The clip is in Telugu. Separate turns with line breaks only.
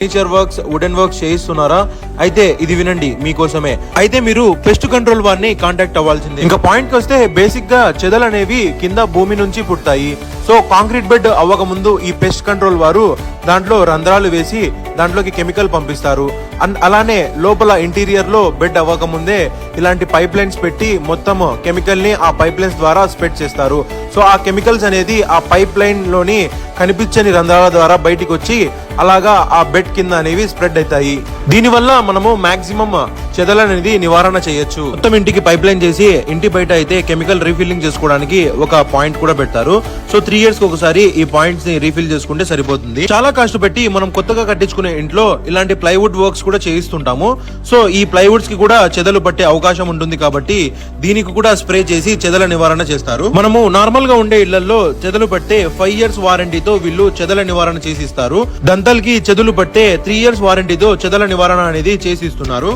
ఫర్నిచర్ వర్క్స్, వుడెన్ వర్క్స్ చేయిస్తున్నారా? అయితే ఇది వినండి మీకోసమే. అయితే మీరు పెస్ట్ కంట్రోల్ వారిని కాంటాక్ట్ అవ్వాల్సిందే. ఇంకా పాయింట్ కి వస్తే బేసిక్ గా చెదలు అనేవి కింద భూమి నుంచి పుడతాయి. సో కాంక్రీట్ బెడ్ అవ్వక ముందు ఈ పెస్ట్ కంట్రోల్ వారు దాంట్లో రంధ్రాలు వేసి దాంట్లోకి కెమికల్ పంపిస్తారు. అలానే లోపల ఇంటీరియర్ లో బెడ్ అవ్వక ముందే ఇలాంటి పైప్ లైన్స్ పెట్టి మొత్తం కెమికల్ ని ఆ పైప్ లైన్స్ ద్వారా స్ప్రెడ్ చేస్తారు. సో ఆ కెమికల్స్ అనేది ఆ పైప్ లైన్ లోని కనిపించని రంధ్రాల ద్వారా బయటికి వచ్చి అలాగా ఆ బెడ్ కింద అనేవి స్ప్రెడ్ అవుతాయి. దీనివల్ల మనము మాక్సిమం చెదలు అనేది నివారణ చేయొచ్చు. మొత్తం ఇంటికి పైప్ లైన్ చేసి ఇంటి బయట అయితే కెమికల్ రీఫిల్లింగ్ చేసుకోవడానికి ఒక పాయింట్ కూడా పెడతారు. సో 3 years కి ఒకసారి ఈ పాయింట్స్ ని రీఫిల్ చేసుకుంటే సరిపోతుంది. చాలా కాస్ట్ పెట్టి మనం కొత్తగా కట్టించుకునే ఇంట్లో ఇలాంటి ప్లైవుడ్ వర్క్స్ కూడా చేయిస్తుంటాము. సో ఈ ప్లైవుడ్స్ కి కూడా చెదలు పట్టే అవకాశం ఉంటుంది కాబట్టి దీనికి కూడా స్ప్రే చేసి చెదల నివారణ చేస్తారు. మనము నార్మల్ గా ఉండే ఇళ్లలో చెదలు పట్టే 5 years వారంటీతో వీళ్ళు చెదల నివారణ చేసి ఇస్తారు. దంతల్ కి చెదలు పట్టే 3 years వారంటీతో చెదల నివారణ అనేది చేసి ఇస్తున్నారు.